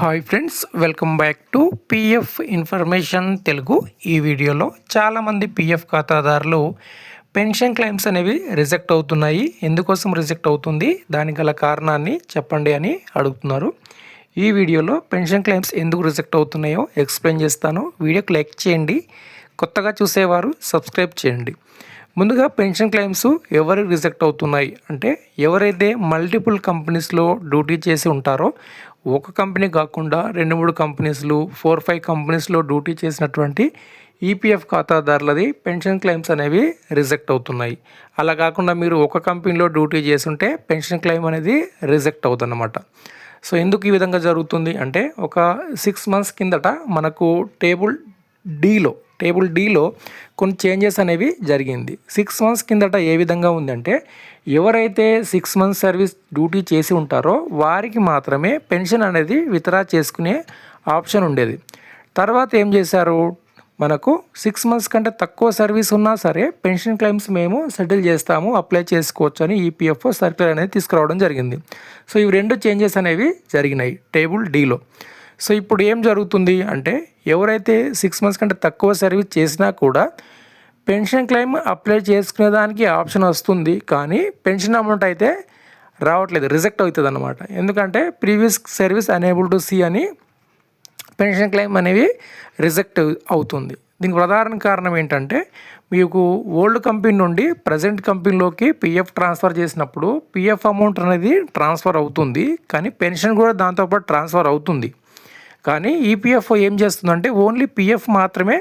Hi friends, welcome back to PF information Telugu. ఈ వీడియోలో చాలామంది పిఎఫ్ ఖాతాదారులు పెన్షన్ క్లెయిమ్స్ అనేవి రిజెక్ట్ అవుతున్నాయి. ఎందుకోసం రిజెక్ట్ అవుతుంది, దానికి గల కారణాన్ని చెప్పండి అని అడుగుతున్నారు. ఈ వీడియోలో పెన్షన్ క్లెయిమ్స్ ఎందుకు రిజెక్ట్ అవుతున్నాయో ఎక్స్ప్లెయిన్ చేస్తాను. వీడియోకి లైక్ చేయండి, కొత్తగా చూసేవారు సబ్స్క్రైబ్ చేయండి. ముందుగా పెన్షన్ క్లెయిమ్స్ ఎవరు రిజెక్ట్ అవుతున్నాయి అంటే, ఎవరైతే మల్టిపుల్ కంపెనీస్లో డ్యూటీ చేసి ఉంటారో, ఒక కంపెనీ కాకుండా 2-3 కంపెనీస్లు 4-5 కంపెనీస్లో డ్యూటీ చేసినటువంటి ఈపీఎఫ్ ఖాతాదారులది పెన్షన్ క్లెయిమ్స్ అనేవి రిజెక్ట్ అవుతున్నాయి. అలా కాకుండా మీరు ఒక కంపెనీలో డ్యూటీ చేస్తుంటే పెన్షన్ క్లెయిమ్ అనేది రిజెక్ట్ అవుతుందన్నమాట. సో ఎందుకు ఈ విధంగా జరుగుతుంది అంటే, ఒక 6 months కిందట మనకు టేబుల్ డీలో కొన్ని చేంజెస్ అనేవి జరిగింది. 6 months కిందట ఏ విధంగా ఉందంటే, ఎవరైతే 6 months సర్వీస్ డ్యూటీ చేసి ఉంటారో వారికి మాత్రమే పెన్షన్ అనేది విత్డ్రా చేసుకునే ఆప్షన్ ఉండేది. తర్వాత ఏం చేశారు, మనకు 6 months కంటే తక్కువ సర్వీస్ ఉన్నా సరే పెన్షన్ క్లెయిమ్స్ మేము సెటిల్ చేస్తాము, అప్లై చేసుకోవచ్చు అని ఈపీఎఫ్ఓ సర్క్యులర్ అనేది తీసుకురావడం జరిగింది. సో ఇవి 2 చేంజెస్ అనేవి జరిగినాయి టేబుల్ డీలో. సో ఇప్పుడు ఏం జరుగుతుంది అంటే, ఎవరైతే 6 months కంటే తక్కువ సర్వీస్ చేసినా కూడా పెన్షన్ క్లెయిమ్ అప్లై చేసుకునే దానికి ఆప్షన్ వస్తుంది, కానీ పెన్షన్ అమౌంట్ అయితే రావట్లేదు, రిజెక్ట్ అవుతుంది అన్నమాట. ఎందుకంటే previous service unable to see అని పెన్షన్ క్లెయిమ్ అనేవి రిజెక్ట్ అవుతుంది. దీనికి ప్రధాన కారణం ఏంటంటే, మీకు ఓల్డ్ కంపెనీ నుండి ప్రజెంట్ కంపెనీలోకి పిఎఫ్ ట్రాన్స్ఫర్ చేసినప్పుడు పిఎఫ్ అమౌంట్ అనేది ట్రాన్స్ఫర్ అవుతుంది, కానీ పెన్షన్ కూడా దాంతోపాటు ట్రాన్స్ఫర్ అవుతుంది. కానీ ఈపీఎఫ్ఓ ఏం చేస్తుందంటే, ఓన్లీ పిఎఫ్ మాత్రమే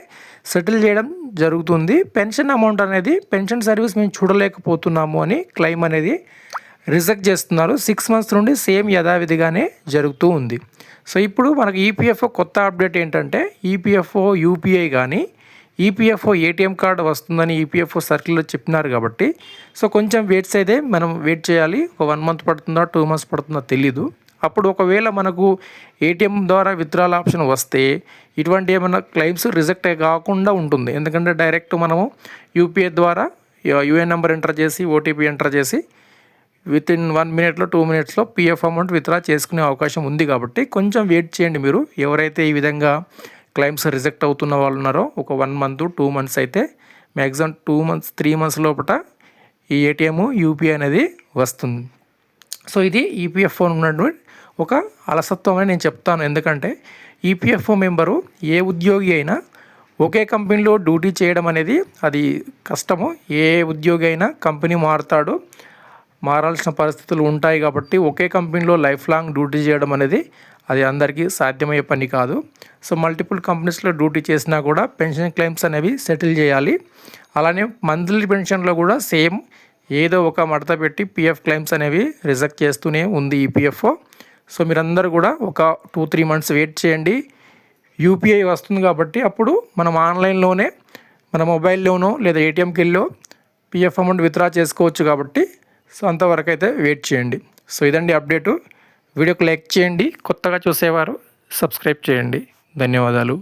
సెటిల్ చేయడం జరుగుతుంది. పెన్షన్ అమౌంట్ అనేది పెన్షన్ సర్వీస్ మేము చూడలేకపోతున్నాము అని క్లెయిమ్ అనేది రిజెక్ట్ చేస్తున్నారు. 6 months నుండి సేమ్ యథావిధిగానే జరుగుతూ ఉంది. సో ఇప్పుడు మనకు ఈపీఎఫ్ఓ కొత్త అప్డేట్ ఏంటంటే, ఈపీఎఫ్ఓ యూపీఐ కానీ ఈపీఎఫ్ఓ ఏటీఎం కార్డు వస్తుందని ఈపీఎఫ్ఓ సర్కిల్లో చెప్పినారు కాబట్టి, సో కొంచెం వెయిట్స్ అయితే మనం వెయిట్ చేయాలి. ఒక 1 month పడుతుందా 2 months పడుతుందా తెలీదు. అప్పుడు ఒకవేళ మనకు ఏటీఎం ద్వారా విత్డ్రాల్ ఆప్షన్ వస్తే ఇటువంటి ఏమైనా క్లెయిమ్స్ రిజెక్ట్ కాకుండా ఉంటుంది. ఎందుకంటే డైరెక్ట్ మనము యూపీఐ ద్వారా యూఏఎన్ నెంబర్ ఎంటర్ చేసి ఓటీపీ ఎంటర్ చేసి within 1 minute 2 minutes PF amount withdraw చేసుకునే అవకాశం ఉంది. కాబట్టి కొంచెం వెయిట్ చేయండి మీరు. ఎవరైతే ఈ విధంగా క్లెయిమ్స్ రిజెక్ట్ అవుతున్న వాళ్ళు ఉన్నారో, ఒక 1 month 2 months అయితే మ్యాక్సిమం 2 months 3 months లోపల ఈ ఏటీఎం యూపీఐ అనేది వస్తుంది. సో ఇది ఈపీఎఫ్ఓ ఉన్నటువంటి ఒక అలసత్వం అని నేను చెప్తాను. ఎందుకంటే ఈపీఎఫ్ఓ మెంబరు ఏ ఉద్యోగి అయినా ఒకే కంపెనీలో డ్యూటీ చేయడం అనేది అది కష్టము. ఏ ఉద్యోగి అయినా కంపెనీ మారాల్సిన పరిస్థితులు ఉంటాయి. కాబట్టి ఒకే కంపెనీలో లైఫ్ లాంగ్ డ్యూటీ చేయడం అనేది అది అందరికీ సాధ్యమయ్యే పని కాదు. సో మల్టిపుల్ కంపెనీస్లో డ్యూటీ చేసినా కూడా పెన్షన్ క్లెయిమ్స్ అనేవి సెటిల్ చేయాలి. అలానే మంత్లీ పెన్షన్లో కూడా సేమ్ ఏదో ఒక మడత పెట్టి పిఎఫ్ క్లెయిమ్స్ అనేవి రిజెక్ట్ చేస్తూనే ఉంది ఈపీఎఫ్ఓ. సో మీరందరూ కూడా ఒక 2-3 months వెయిట్ చేయండి. యూపీఐ వస్తుంది కాబట్టి అప్పుడు మనం ఆన్లైన్లోనే మన మొబైల్లోనో లేదా ఏటీఎంకి వెళ్ళో పిఎఫ్ అమౌంట్ విత్డ్రా చేసుకోవచ్చు. కాబట్టి సో అంతవరకు అయితే వెయిట్ చేయండి. సో ఇదండి అప్డేటు. వీడియోకి లైక్ చేయండి, కొత్తగా చూసేవారు సబ్స్క్రైబ్ చేయండి. ధన్యవాదాలు.